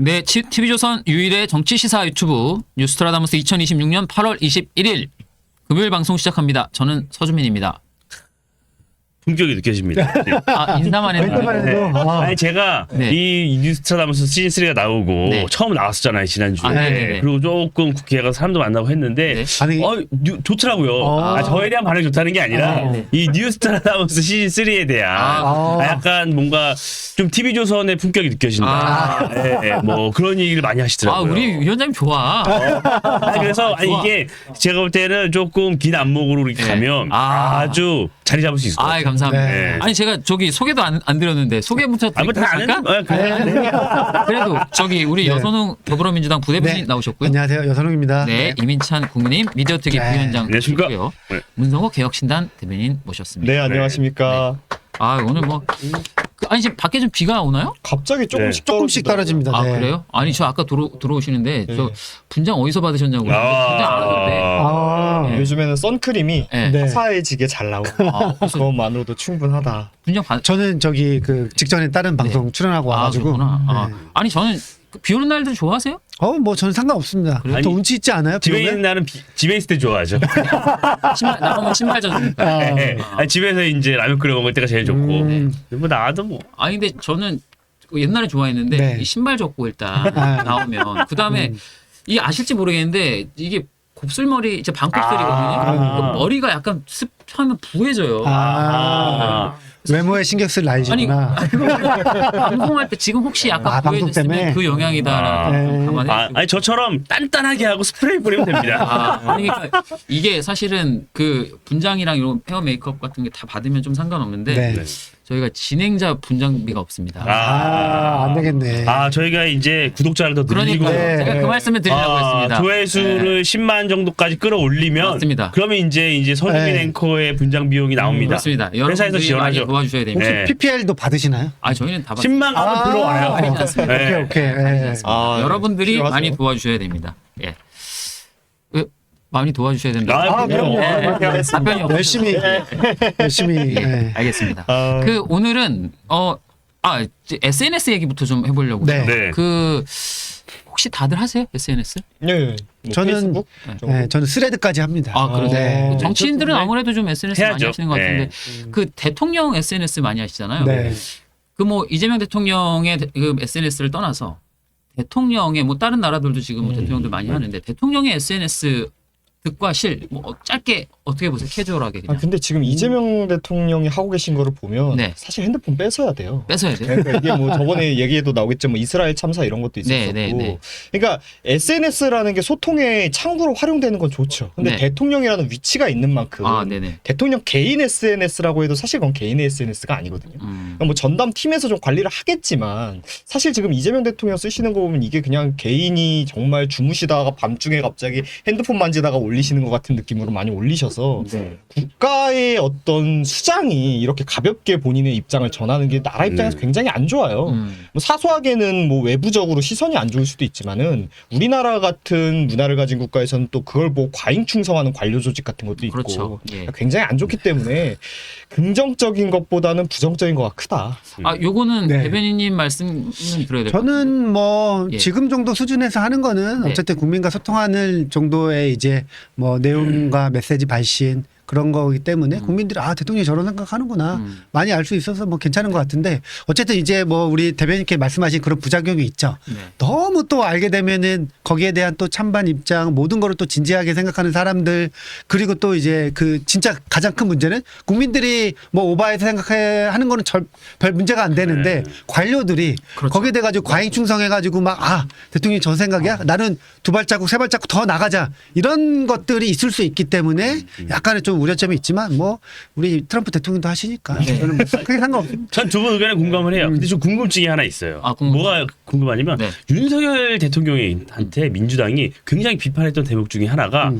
네, TV조선 유일의 정치시사 유튜브 뉴스트라다무스 2026년 8월 21일 금요일 방송 시작합니다. 저는 서준민입니다. 품격이 느껴집니다. 아, 인사만 했는데. 아니 제가 네. 이 뉴스트라다무스 시즌 3가 나오고 네. 처음 나왔었잖아요 지난주에. 아, 네네네. 그리고 조금 국회에 가서 사람도 만나고 했는데 네. 아니, 좋더라고요. 저에 대한 반응이 좋다는 게 아니라 네. 이 뉴스트라다무스 시즌 3에 대한 약간 뭔가 좀 TV조선의 품격이 느껴진다. 뭐 그런 얘기를 많이 아, 하시더라고요. 우리 위원장님 좋아. 그래서 좋아. 이게 제가 볼 때는 조금 긴 안목으로 이렇게 네. 가면 아주 자리 잡을 수 있을 것 아, 같아요. 감사합니다. 네. 아니 제가 저기 소개도 안 드렸는데 소개부터 뭐 다 드릴까요? 아는? 잠깐? 그래도 저기 우리 네. 여선웅 더불어민주당 부대변인 네. 나오셨고요. 안녕하세요. 여선웅입니다. 네, 이민찬 국민의힘 미디어특위 네. 부위원장 안녕하십니까? 모셨고요. 네. 문성호 개혁신단 대변인 모셨습니다. 네, 안녕하십니까. 아, 오늘 뭐 아니 지금 밖에 좀 비가 오나요? 갑자기 조금씩 조금씩 떨어집니다. 아, 네. 그래요? 아니 저 아까 들어오시는데 저 분장 어디서 받으셨냐고. 분장 안 하던데. 아, 네. 요즘에는 선크림이 네. 네. 화사해지게 잘 나오고 그것만으로도 충분하다. 분장 받. 저는 저기 그 직전에 다른 방송 출연하고 와가지고. 그렇구나. 네. 아니 저는 비 오는 날들 좋아하세요? 뭐 저는 상관없습니다. 그래요? 더 운치 있지 않아요? 집에 비오면? 있는 날은 집에 있을 때 좋아하죠. 나가면 신발 젖으니까. 네. 아니, 집에서 이제 라면 끓여 먹을 때가 제일 좋고. 뭐 나와도 뭐. 아니 근데 저는 옛날에 좋아했는데 네. 이 신발 젖고 일단 아. 나오면 그 다음에 이게 아실지 모르겠는데 이게 곱슬머리 이제 반곱슬이거든요. 그 머리가 약간 습하면 부해져요. 외모에 신경 쓸 아니, 나이시구나. 방송할 때 지금 혹시 약간 아, 방송 부해졌으면 때문에? 그 영향이다라고 좀 감안해. 아니 저처럼 단단하게 하고 스프레이 뿌리면 됩니다. 아니 그러니까 이게 사실은 그 분장이랑 이런 헤어 메이크업 같은 게 다 받으면 좀 상관없는데 네. 저희가 진행자 분장비가 없습니다. 안 되겠네. 저희가 이제 구독자를 더 늘리고 그러니까 제가 그 말씀을 드리려고 했습니다. 조회수를 10만 정도까지 끌어올리면 맞습니다. 그러면 이제 서주민 네. 앵커의 분장 비용이 나옵니다. 그렇습니다. 회사에서 여러분들이 많이 지원하죠. 도와주셔야 됩니다. 네. PPL도 받으시나요? 저희는 다 받습니다. 10만 가면 들어와요. 아니지 않습니다. 네. 오케이. 네. 여러분들이 필요하죠. 많이 도와주셔야 됩니다. 예. 많이 도와주셔야 된다. 그럼요. 답변이 없어요. 열심히. 예, 네. 알겠습니다. 그 오늘은 이제 SNS 얘기부터 좀 해보려고. 네. 네. 그 혹시 다들 하세요 SNS? 네. 뭐 저는 페이스북 정도. 네, 저는 스레드까지 합니다. 그러세요. 네. 정치인들은 아무래도 좀 SNS 많이 해야죠. 하시는 것 같은데 그 대통령 SNS 많이 하시잖아요. 네. 그 뭐 이재명 대통령의 그 SNS를 떠나서 대통령의 뭐 다른 나라들도 지금 뭐 대통령들 많이 하는데 대통령의 SNS 득과 실 뭐 짧게 어떻게 보세요? 캐주얼하게 그냥 근데 지금 이재명 대통령이 하고 계신 거를 보면 네. 사실 핸드폰 뺏어야 돼요. 뺏어야 돼요. 그러니까 이게 뭐 저번에 얘기에도 나오겠지만 뭐 이스라엘 참사 이런 것도 있었었고. 네. 그러니까 SNS라는 게 소통의 창구로 활용되는 건 좋죠. 근데 네. 대통령이라는 위치가 있는 만큼 네네. 대통령 개인 SNS라고 해도 사실 그건 개인의 SNS가 아니거든요. 그러니까 뭐 전담 팀에서 좀 관리를 하겠지만 사실 지금 이재명 대통령 쓰시는 거 보면 이게 그냥 개인이 정말 주무시다가 밤중에 갑자기 핸드폰 만지다가 올리시는 것 같은 느낌으로 많이 올리셔서 국가의 어떤 수장이 이렇게 가볍게 본인의 입장을 전하는 게 나라 입장에서 굉장히 안 좋아요. 뭐 사소하게는 뭐 외부적으로 시선이 안 좋을 수도 있지만은 우리나라 같은 문화를 가진 국가에서는 또 그걸 뭐 과잉 충성하는 관료 조직 같은 것도 있고 그렇죠. 예. 굉장히 안 좋기 때문에 긍정적인 것보다는 부정적인 거가 크다. 요거는 네. 대변인님 말씀은 들어야 될 것 같아요. 저는 뭐 예. 지금 정도 수준에서 하는 거는 네. 어쨌든 국민과 소통하는 정도의 이제 뭐 내용과 메시지 발신 그런 거기 때문에 국민들이 대통령이 저런 생각하는구나 많이 알 수 있어서 뭐 괜찮은 것 같은데 어쨌든 이제 뭐 우리 대변인께 말씀하신 그런 부작용이 있죠. 네. 너무 또 알게 되면은 거기에 대한 또 찬반 입장 모든 거를 또 진지하게 생각하는 사람들 그리고 또 이제 그 진짜 가장 큰 문제는 국민들이 뭐 오바해서 하는 거는 별 문제가 안 되는데 관료들이 그렇죠. 거기에 대 가지고 과잉 충성해 가지고 막 대통령이 저 생각이야 나는 두 발자국 세 발자국 더 나가자 이런 것들이 있을 수 있기 때문에 약간의 좀 우려점이 있지만 뭐 우리 트럼프 대통령도 하시니까 저는 뭐 크게 상관없습니다. 전 두 분 의견에 공감을 해요. 근데 좀 궁금증이 하나 있어요. 뭐가 궁금하냐면 네. 윤석열 대통령한테 민주당이 굉장히 비판했던 대목 중에 하나가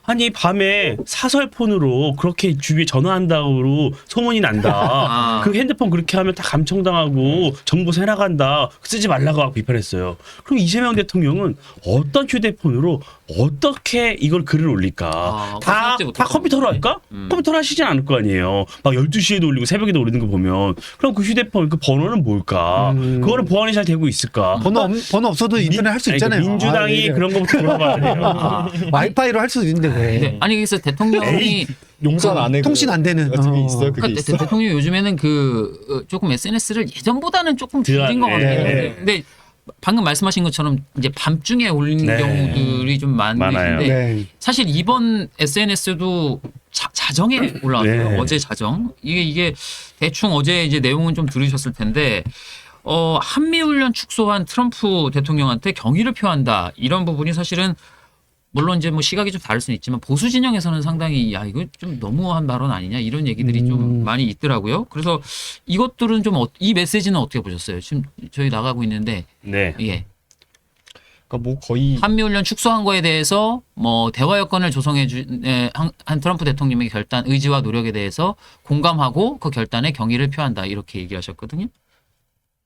아니 밤에 사설폰으로 그렇게 주위에 전화한다고 소문이 난다. 그 핸드폰 그렇게 하면 다 감청당하고 정보 새나간다. 쓰지 말라고 비판했어요. 그럼 이재명 대통령은 어떤 휴대폰으로 어떻게 이걸 글을 올릴까? 다 생각지 다 못했던 컴퓨터로 거지. 할까? 컴퓨터로 하시진 않을 거 아니에요. 막 12시에도 올리고 새벽에도 올리는 거 보면 그럼 그 휴대폰 그 번호는 뭘까? 그거는 보안이 잘 되고 있을까? 번호 없어도 인터넷 할 수 있잖아요. 민주당이 아, 그런 거부터 물어봐야 돼요. 와이파이로 할 수도 있는데 왜? 네. 아니 그래서 대통령이 용산 안에 통신 안 되는. 어떻게 있어요? 그게 그러니까 있어? 대통령이 요즘에는 조금 SNS를 예전보다는 조금 줄인 것 같아요. 네. 근데 방금 말씀하신 것처럼 이제 밤중에 올리는 네. 경우들이 좀 많아요. 많은데 네. 사실 이번 SNS도 자정에 올라왔어요. 네. 어제 자정. 이게 대충 어제 이제 내용은 좀 들으셨을 텐데 한미훈련 축소한 트럼프 대통령한테 경의를 표한다. 이런 부분이 사실은 물론 이제 뭐 시각이 좀 다를 수는 있지만 보수 진영에서는 상당히 야 이거 좀 너무한 발언 아니냐 이런 얘기들이 좀 많이 있더라고요. 그래서 이것들은 좀 이 메시지는 어떻게 보셨어요? 지금 저희 나가고 있는데 네. 예. 그러니까 뭐 거의 한미훈련 축소한 거에 대해서 뭐 대화 여건을 조성해 한 트럼프 대통령의 결단 의지와 노력에 대해서 공감하고 그 결단에 경의를 표한다 이렇게 얘기하셨거든요.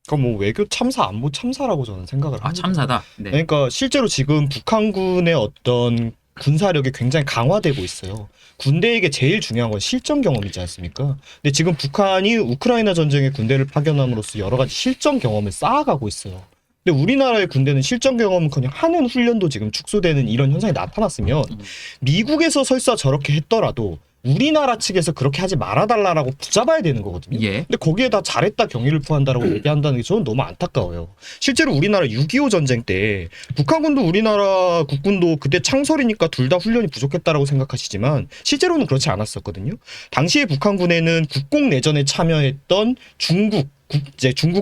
그러니까 뭐 외교 참사 안보 참사라고 저는 생각을 합니다. 참사다. 네. 그러니까 실제로 지금 북한군의 어떤 군사력이 굉장히 강화되고 있어요. 군대에게 제일 중요한 건 실전 경험이지 않습니까? 근데 지금 북한이 우크라이나 전쟁에 군대를 파견함으로써 여러 가지 실전 경험을 쌓아가고 있어요. 근데 우리나라의 군대는 실전 경험은커녕 하는 훈련도 지금 축소되는 이런 현상이 나타났으면 미국에서 설사 저렇게 했더라도 우리나라 측에서 그렇게 하지 말아달라라고 붙잡아야 되는 거거든요. 예. 근데 거기에다 잘했다 경의를 표한다라고 얘기한다는 게 저는 너무 안타까워요. 실제로 우리나라 6.25 전쟁 때 북한군도 우리나라 국군도 그때 창설이니까 둘 다 훈련이 부족했다라고 생각하시지만 실제로는 그렇지 않았었거든요. 당시에 북한군에는 국공내전에 참여했던 중국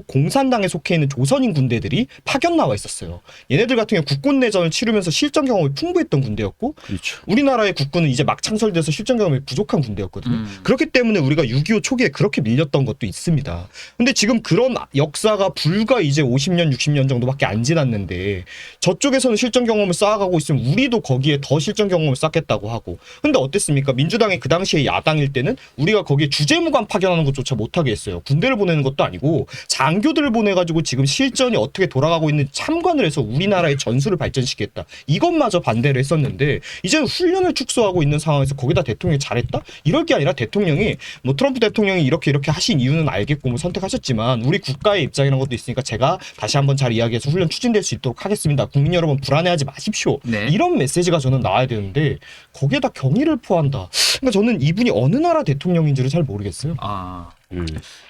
공산당에 속해 있는 조선인 군대들이 파견 나와 있었어요. 얘네들 같은 경우 국군내전을 치르면서 실전 경험이 풍부했던 군대였고 그렇죠. 우리나라의 국군은 이제 막 창설돼서 실전 경험이 부족한 군대였거든요. 그렇기 때문에 우리가 6.25 초기에 그렇게 밀렸던 것도 있습니다. 근데 지금 그런 역사가 불과 이제 50년, 60년 정도밖에 안 지났는데 저쪽에서는 실전 경험을 쌓아가고 있으면 우리도 거기에 더 실전 경험을 쌓겠다고 하고 근데 어땠습니까? 민주당이 그 당시에 야당일 때는 우리가 거기에 주재무관 파견하는 것조차 못하게 했어요. 군대를 보내는 것도 아니고 장교들을 보내가지고 지금 실전이 어떻게 돌아가고 있는지 참관을 해서 우리나라의 전술을 발전시키겠다. 이것마저 반대를 했었는데 이제는 훈련을 축소하고 있는 상황에서 거기다 대통령이 잘했다? 이럴 게 아니라 대통령이 뭐 트럼프 대통령이 이렇게 하신 이유는 알겠고 뭐 선택하셨지만 우리 국가의 입장이라는 것도 있으니까 제가 다시 한번 잘 이야기해서 훈련 추진될 수 있도록 하겠습니다. 국민 여러분 불안해하지 마십시오. 네. 이런 메시지가 저는 나와야 되는데 거기에다 경의를 표한다. 그러니까 저는 이분이 어느 나라 대통령인지를 잘 모르겠어요.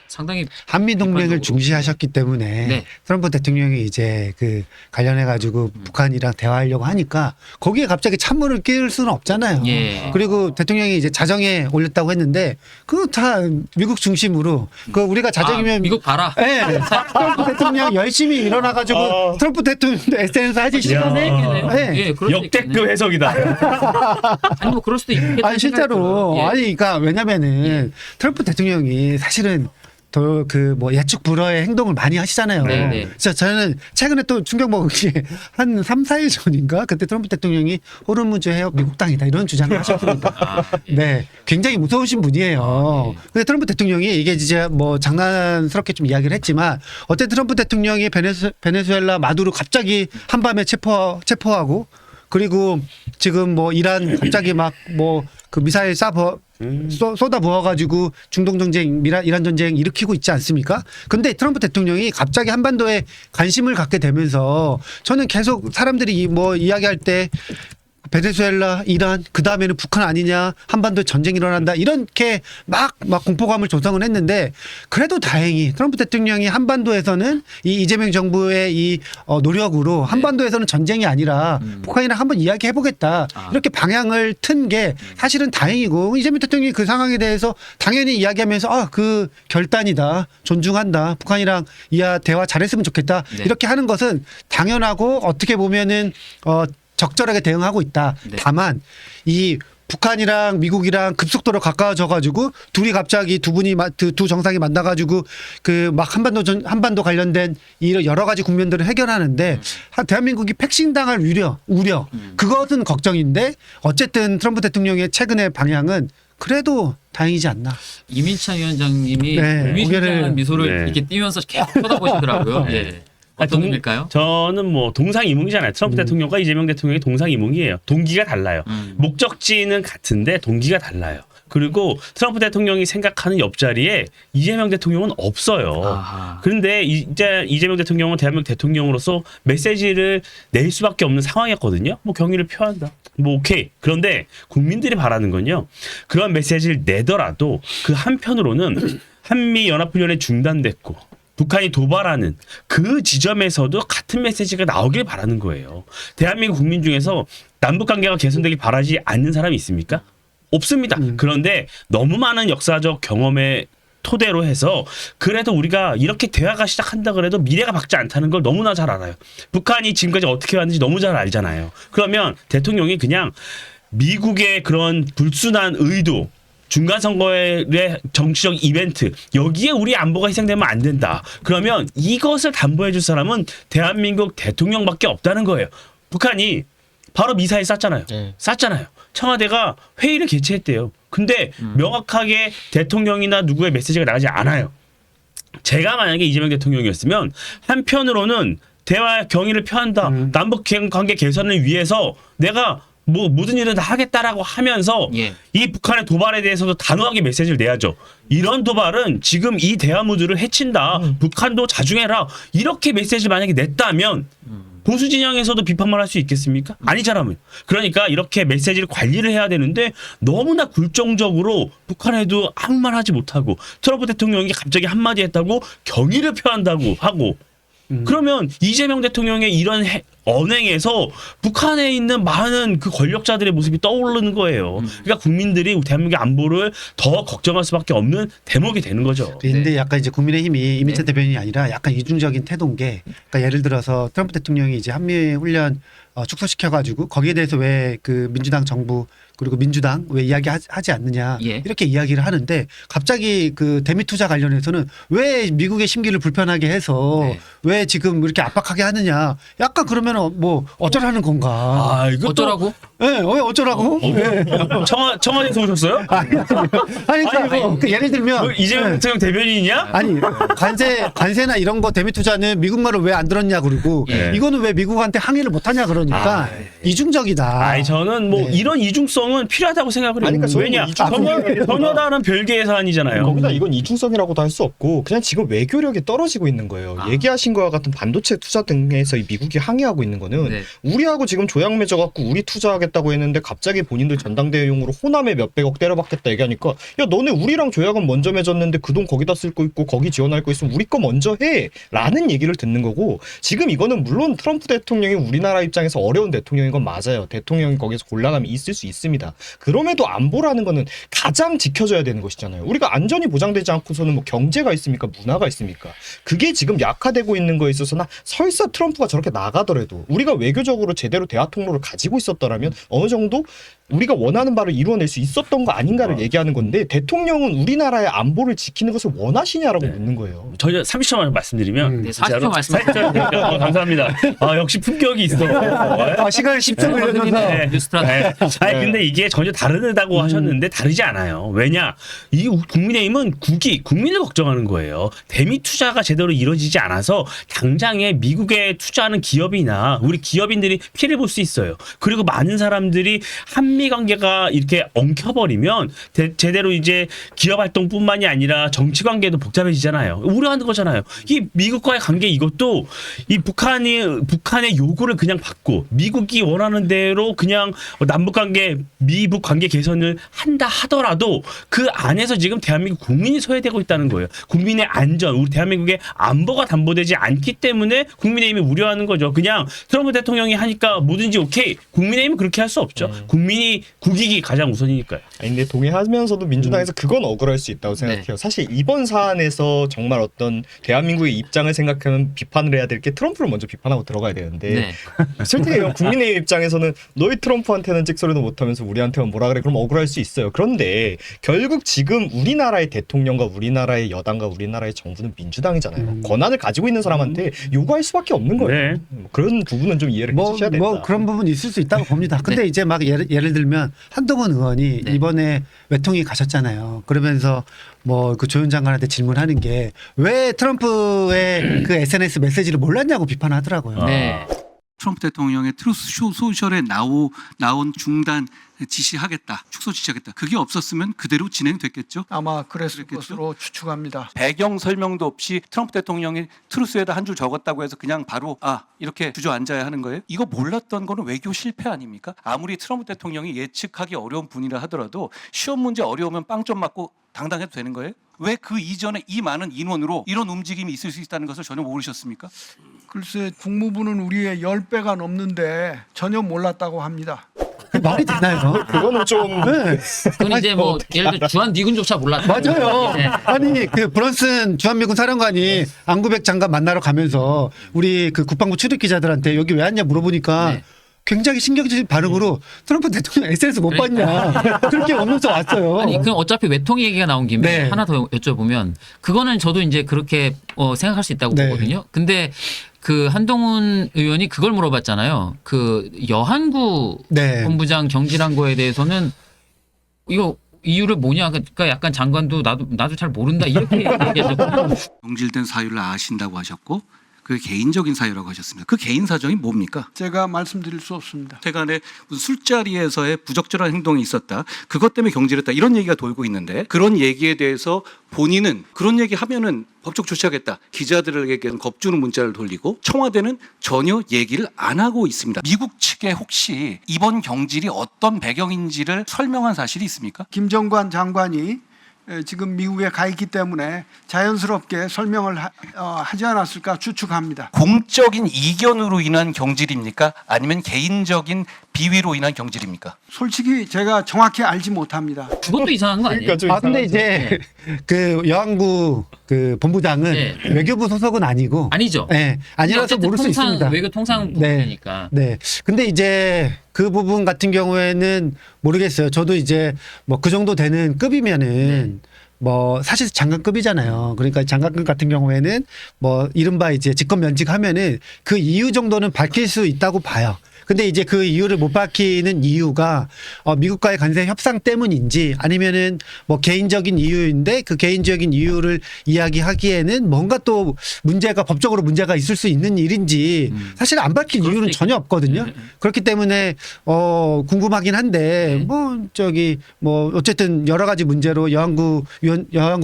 상당히 한미 동맹을 비판적으로. 중시하셨기 때문에 네. 트럼프 대통령이 이제 그 관련해 가지고 북한이랑 대화하려고 하니까 거기에 갑자기 찬물을 끼울 수는 없잖아요. 예. 그리고 대통령이 이제 자정에 올렸다고 했는데 그거 다 미국 중심으로 그 우리가 자정이면 미국 봐라. 네. 트럼프 대통령 열심히 일어나 가지고 트럼프 대통령도 SNS 하지 시간에 네. 예, 그럴 수도 역대급 있겠네. 해석이다. 아니 뭐 그럴 수도 있겠다. 아니 실제로 아니 그러니까 왜냐면은 트럼프 대통령이 사실은 더 그 뭐 예측 불허의 행동을 많이 하시잖아요. 네, 네. 그래서 저는 최근에 또 충격 먹은 게 한 3, 4일 전인가 그때 트럼프 대통령이 호르무즈 해협 미국 땅이다 이런 주장을 하셨습니다. 네. 굉장히 무서우신 분이에요. 근데 트럼프 대통령이 이게 이제 뭐 장난스럽게 좀 이야기를 했지만 어쨌든 트럼프 대통령이 베네수엘라 마두로 갑자기 한밤에 체포하고 그리고 지금 뭐 이란 갑자기 막 뭐 그 미사일 쏟아 부어가지고 중동 전쟁, 이란 전쟁 일으키고 있지 않습니까? 근데 트럼프 대통령이 갑자기 한반도에 관심을 갖게 되면서 저는 계속 사람들이 뭐 이야기할 때 베네수엘라, 이란, 그 다음에는 북한 아니냐, 한반도에 전쟁이 일어난다, 이렇게 막 공포감을 조성을 했는데, 그래도 다행히 트럼프 대통령이 한반도에서는 이재명 정부의 이 노력으로 한반도에서는 전쟁이 아니라 북한이랑 한번 이야기해보겠다, 이렇게 방향을 튼 게 사실은 다행이고, 이재명 대통령이 그 상황에 대해서 당연히 이야기하면서, 그 결단이다, 존중한다, 북한이랑 대화 잘했으면 좋겠다, 네. 이렇게 하는 것은 당연하고, 어떻게 보면은, 적절하게 대응하고 있다. 네. 다만 이 북한이랑 미국이랑 급속도로 가까워져 가지고 둘이 갑자기 두 정상이 만나 가지고 그 막 한반도 관련된 이 여러 가지 국면들을 해결하는데 대한민국이 패싱당할 우려 그것은 걱정인데 어쨌든 트럼프 대통령의 최근의 방향은 그래도 다행이지 않나. 이민찬 위원장님이 네, 의미심장한 고개를 미소를 네. 이렇게 띄면서 계속 쳐다보시더라고요. 네. 예. 어떤 동- 의미일까요? 저는 뭐 동상이몽이잖아요. 트럼프 대통령과 이재명 대통령이 동상이몽이에요. 동기가 달라요. 목적지는 같은데 동기가 달라요. 그리고 트럼프 대통령이 생각하는 옆자리에 이재명 대통령은 없어요. 아하. 그런데 이제 이재명 대통령은 대한민국 대통령으로서 메시지를 낼 수밖에 없는 상황이었거든요. 뭐 경의를 표한다. 뭐 오케이. 그런데 국민들이 바라는 건요. 그런 메시지를 내더라도 그 한편으로는 한미 연합훈련이 중단됐고 북한이 도발하는 그 지점에서도 같은 메시지가 나오길 바라는 거예요. 대한민국 국민 중에서 남북 관계가 개선되길 바라지 않는 사람이 있습니까? 없습니다. 그런데 너무 많은 역사적 경험에 토대로 해서 그래도 우리가 이렇게 대화가 시작한다 그래도 미래가 밝지 않다는 걸 너무나 잘 알아요. 북한이 지금까지 어떻게 왔는지 너무 잘 알잖아요. 그러면 대통령이 그냥 미국의 그런 불순한 의도 중간선거의 정치적 이벤트 여기에 우리 안보가 희생되면 안 된다. 그러면 이것을 담보해 줄 사람은 대한민국 대통령밖에 없다는 거예요. 북한이 바로 미사일 쐈잖아요. 네. 쐈잖아요. 청와대가 회의를 개최했대요. 근데 명확하게 대통령이나 누구의 메시지가 나가지 않아요. 제가 만약에 이재명 대통령이었으면 한편으로는 대화 경의를 표한다. 남북 관계 개선을 위해서 내가 뭐 모든 일을 다 하겠다라고 하면서 예. 이 북한의 도발에 대해서도 단호하게 메시지를 내야죠. 이런 도발은 지금 이 대화무드를 해친다. 북한도 자중해라. 이렇게 메시지를 만약에 냈다면 보수 진영에서도 비판만 할 수 있겠습니까? 아니잖아요. 그러니까 이렇게 메시지를 관리를 해야 되는데 너무나 굴종적으로 북한에도 아무 말 하지 못하고 트럼프 대통령이 갑자기 한마디 했다고 경의를 표한다고 하고 그러면 이재명 대통령의 이런 언행에서 북한에 있는 많은 그 권력자들의 모습이 떠오르는 거예요. 그러니까 국민들이 대한민국의 안보를 더 걱정할 수밖에 없는 대목이 되는 거죠. 근데 약간 이제 국민의힘이 이민찬 네. 대변인이 아니라 약간 이중적인 태도인 게, 그러니까 예를 들어서 트럼프 대통령이 이제 한미 훈련 축소시켜가지고 거기에 대해서 왜 그 민주당 정부 그리고 민주당 왜 이야기하지 않느냐 예. 이렇게 이야기를 하는데 갑자기 그 대미 투자 관련해서는 왜 미국의 심기를 불편하게 해서 네. 왜 지금 이렇게 압박하게 하느냐, 약간 그러면 뭐 어쩌라는 건가? 아, 이거 어쩌라고? 예, 왜 어쩌라고? 예. 청와대에서 오셨어요? 아니, 그러니까 뭐 예를 들면 뭐 이재명 예. 대통령 대변인이냐? 아니 관세나 이런 거 대미 투자는 미국 말을 왜 안 들었냐 그러고 예. 이거는 왜 미국한테 항의를 못 하냐 그러니까 이중적이다. 아니 저는 뭐 네. 이런 이중성은 필요하다고 생각을 해요. 아니, 그러니까 저는 왜냐? 이중성이 전혀 다른 별개의 사안이잖아요. 거기다 이건 이중성이라고도 할 수 없고 그냥 지금 외교력이 떨어지고 있는 거예요. 얘기하신 거와 같은 반도체 투자 등에서 이 미국이 항의하고 있는 거는 네. 우리하고 지금 조약 맺어갖고 우리 투자하겠다고 했는데 갑자기 본인들 전당대회용으로 호남에 몇백억 때려박겠다 얘기하니까 야 너네 우리랑 조약은 먼저 맺었는데 그 돈 거기다 쓸 거 있고 거기 지원할 거 있으면 우리 거 먼저 해 라는 얘기를 듣는 거고, 지금 이거는 물론 트럼프 대통령이 우리나라 입장에서 어려운 대통령인 건 맞아요. 대통령이 거기서 곤란함이 있을 수 있습니다. 그럼에도 안보라는 거는 가장 지켜져야 되는 것이잖아요. 우리가 안전이 보장되지 않고서는 뭐 경제가 있습니까? 문화가 있습니까? 그게 지금 약화되고 있는 거에 있어서나 설사 트럼프가 저렇게 나가더라도 우리가 외교적으로 제대로 대화 통로를 가지고 있었더라면 어느 정도 우리가 원하는 바를 이루어낼 수 있었던 거 아닌가를 얘기하는 건데, 대통령은 우리나라의 안보를 지키는 것을 원하시냐라고 묻는 거예요. 전혀 30초만 말씀드리면 네, 진짜로 40초 말씀하세요. 40초 감사합니다. 역시 품격이 있어. 시간을 10초 걸려줘서 네. 뉴스트라트. 아니 근데 이게 전혀 다르다고 하셨는데 다르지 않아요. 왜냐? 이 국민의힘은 국민을 걱정하는 거예요. 대미 투자가 제대로 이루어지지 않아서 당장에 미국에 투자하는 기업이나 우리 기업인들이 피해를 볼 수 있어요. 그리고 많은 사람들이 한미 관계가 이렇게 엉켜버리면 제대로 이제 기업 활동뿐만이 아니라 정치 관계도 복잡해지잖아요. 우려하는 거잖아요. 이 미국과의 관계 이것도 이 북한의 요구를 그냥 받고 미국이 원하는 대로 그냥 남북 관계, 미북 관계 개선을 한다 하더라도 그 안에서 지금 대한민국 국민이 소외되고 있다는 거예요. 국민의 안전, 우리 대한민국의 안보가 담보되지 않기 때문에 국민의힘이 우려하는 거죠. 그냥 트럼프 대통령이 하니까 뭐든지 오케이. 국민의힘은 그렇게 할 수 없죠. 국민이 국익이 가장 우선이니까요. 아니, 근데 동의하면서도 민주당에서 그건 억울할 수 있다고 생각해요. 네. 사실 이번 사안에서 정말 어떤 대한민국의 입장을 생각하면 비판을 해야 될 게 트럼프를 먼저 비판하고 들어가야 되는데 네. 솔직히 국민의힘 입장에서는 너희 트럼프한테는 찍소리도 못하면서 우리한테만 뭐라 그래, 그럼 억울할 수 있어요. 그런데 결국 지금 우리나라의 대통령과 우리나라의 여당과 우리나라의 정부는 민주당이잖아요. 권한을 가지고 있는 사람한테 요구할 수밖에 없는 거예요. 네. 그런 부분은 좀 이해를 해주셔야 된다. 뭐 그런 부분이 있을 수 있다고 봅니다. 근데 이제 막 예를 들면 한동훈 의원이 네. 이번에 외통위 가셨잖아요. 그러면서 뭐 그 조윤 장관한테 질문하는 게 왜 트럼프의 그 SNS 메시지를 몰랐냐고 비판하더라고요. 네. 트럼프 대통령의 트루스 소셜에 나온 중단 지시하겠다, 축소 지시하겠다. 그게 없었으면 그대로 진행됐겠죠. 아마 그랬을 그랬겠죠? 것으로 추측합니다. 배경 설명도 없이 트럼프 대통령이 트루스에다 한 줄 적었다고 해서 그냥 바로 이렇게 주저앉아야 하는 거예요? 이거 몰랐던 거는 외교 실패 아닙니까? 아무리 트럼프 대통령이 예측하기 어려운 분이라 하더라도 시험 문제 어려우면 빵 좀 맞고 당당해도 되는 거예요? 왜 그 이전에 이 많은 인원으로 이런 움직임이 있을 수 있다는 것을 전혀 모르셨습니까? 글쎄 국무부는 우리의 10배가 넘는데 전혀 몰랐다고 합니다. 말이 되나요? 그거는 좀 네. 그건 이제 뭐 예를 들어 주한미군조차 몰랐다. 맞아요. 네. 아니 그 브런슨 주한미군 사령관이 안구백 장관 만나러 가면서 우리 그 국방부 출입 기자들한테 여기 왜 왔냐 물어보니까 네. 굉장히 신경질 반응으로 트럼프 대통령 SNS 못 봤냐 그렇게 오면서 왔어요. 아니 그럼 어차피 외통 얘기가 나온 김에 네. 하나 더 여쭤보면 그거는 저도 이제 그렇게 생각할 수 있다고 네. 보거든요. 근데 그 한동훈 의원이 그걸 물어봤잖아요. 그 여한구 네. 본부장 경질한 거에 대해서는 이거 이유를 뭐냐? 그러니까 약간 장관도 나도 잘 모른다 이렇게 얘기하셨거든요. 경질된 사유를 아신다고 하셨고 그게 개인적인 사유라고 하셨습니다. 그 개인 사정이 뭡니까? 제가 말씀드릴 수 없습니다. 태간에 무슨 술자리에서의 부적절한 행동이 있었다. 그것 때문에 경질했다. 이런 얘기가 돌고 있는데 그런 얘기에 대해서 본인은 그런 얘기 하면은 법적 조치하겠다. 기자들에게는 겁주는 문자를 돌리고 청와대는 전혀 얘기를 안 하고 있습니다. 미국 측에 혹시 이번 경질이 어떤 배경인지를 설명한 사실이 있습니까? 김정관 장관이 지금 미국에 가 있기 때문에 자연스럽게 설명을 하지 않았을까 추측합니다. 공적인 이견으로 인한 경질입니까? 아니면 개인적인 비위로 인한 경질입니까? 솔직히 제가 정확히 알지 못합니다. 그것도 이상한 거 아니에요? 그러니까 좀 아 근데 이제 그 여한구 그 본부장은 네. 외교부 소속은 아니고 아니죠. 네, 아니라서 어쨌든 모를 수 통상 있습니다. 외교 통상 네. 부분이니까. 네. 근데 이제 그 부분 같은 경우에는 모르겠어요. 저도 이제 뭐 그 정도 되는 급이면은 뭐 사실 장관급이잖아요. 그러니까 장관급 같은 경우에는 뭐 이른바 이제 직권 면직하면은 그 이유 정도는 밝힐 수 있다고 봐요. 근데 이제 그 이유를 못 밝히는 이유가 미국과의 관세 협상 때문인지 아니면은 뭐 개인적인 이유인데 그 개인적인 이유를 이야기하기에는 뭔가 또 문제가 법적으로 문제가 있을 수 있는 일인지 사실 안 밝힐 그럴 이유는 수도 전혀 없거든요. 그렇기 때문에 궁금하긴 한데 뭐 저기 뭐 어쨌든 여러 가지 문제로 여한구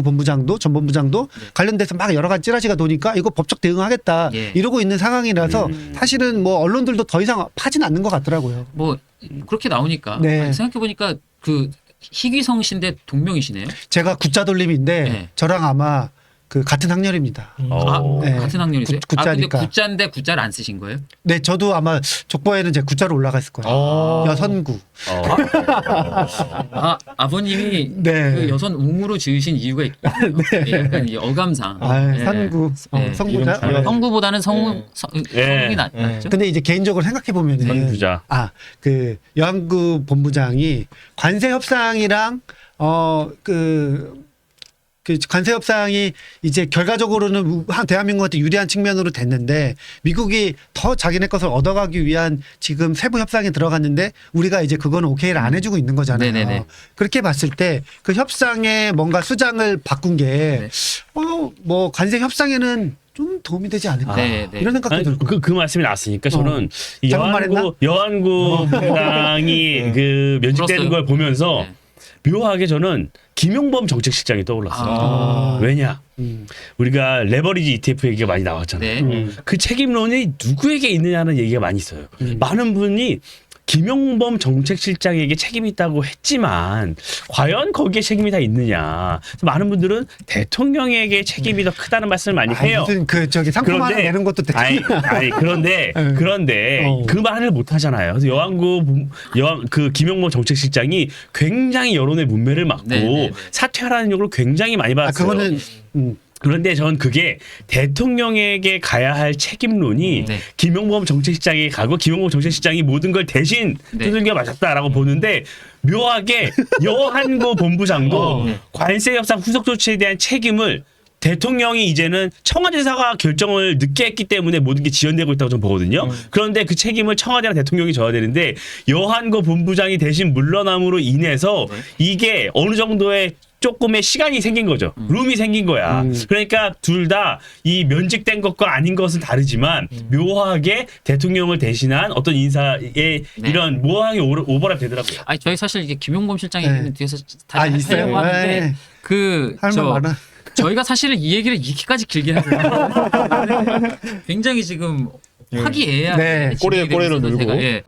본부장도 전 본부장도 관련돼서 막 여러 가지 찌라시가 도니까 이거 법적 대응하겠다 예. 이러고 있는 상황이라서 사실은 뭐 언론들도 더 이상 파진 않는 것 같더라고요. 뭐 그렇게 나오니까 네. 생각해 보니까 그 희귀성 씨인데 동명이시네요. 제가 굿자 돌림인데 네. 저랑 아마 그 같은 학년입니다. 네. 같은 학년이세요? 굿자니까. 근데 굿자인데 굿자를 안 쓰신 거예요? 네, 저도 아마 족보에는 제 굿자로 올라갔을 거예요. 여선구. 아버님이 네. 그 여선 웅으로 지으신 이유가 있군요. 약간 이 어감상. 선구. 성구자. 성구보다는 성이 낫죠. 근데 이제 개인적으로 생각해 보면은 선구자. 그 여한구 본부장이 관세 협상이랑 그 관세 협상이 이제 결과적으로는 대한민국한테 유리한 측면으로 됐는데 미국이 더 자기네 것을 얻어가기 위한 지금 세부 협상에 들어갔는데 우리가 이제 그거는 오케이를 안 해주고 있는 거잖아요. 네네네. 그렇게 봤을 때 그 협상에 뭔가 수장을 바꾼 게 뭐 관세 협상에는 좀 도움이 되지 않을까 네, 네. 이런 생각도 아니, 들고. 그 말씀이 나왔으니까 저는 이 잘못 말했나? 여한구 부장이 그 면직되는 들었어요. 걸 보면서 네. 묘하게 저는 김용범 정책실장이 떠올랐어요. 왜냐? 우리가 레버리지 ETF 얘기가 많이 나왔잖아요. 네. 그 책임론이 누구에게 있느냐는 얘기가 많이 있어요. 많은 분이 김용범 정책실장에게 책임이 있다고 했지만 과연 거기에 책임이 다 있느냐. 많은 분들은 대통령에게 책임이 더 크다는 말씀을 많이 해요. 무슨 저기 상품 하나 내는 것도 아니 그런데 그 말을 못 하잖아요. 그래서 그 김용범 정책실장이 굉장히 여론의 문매를 맞고 네. 사퇴하라는 욕을 굉장히 많이 받았어요. 그거는 그런데 저는 그게 대통령에게 가야 할 책임론이 네. 김용범 정책실장에게 가고 김용범 정책실장이 모든 걸 대신 네. 두들겨 맞았다라고 보는데 묘하게 여한구 본부장도 관세 협상 후속 조치에 대한 책임을 대통령이 이제는 청와대사가 결정을 늦게 했기 때문에 모든 게 지연되고 있다고 저는 보거든요. 그런데 그 책임을 청와대랑 대통령이 져야 되는데 여한고 본부장이 대신 물러남으로 인해서 이게 어느 정도의 조금의 시간이 생긴 거죠. 룸이 생긴 거야. 그러니까 둘 다 이 면직된 것과 아닌 것은 다르지만 묘하게 대통령을 대신한 어떤 인사의 이런 묘하게 오버랩 되더라고요. 아니 저희 사실 이게 김용범 실장이 네. 뒤에서 아, 다 있어요? 하려고 하는데 네. 할 말 많아. 저희가 사실은 이 얘기를 이렇게까지 길게 하고 굉장히 지금 화기애애하게 네. 진행이 되고 꼬리로 있어서 놀고. 제가, 예.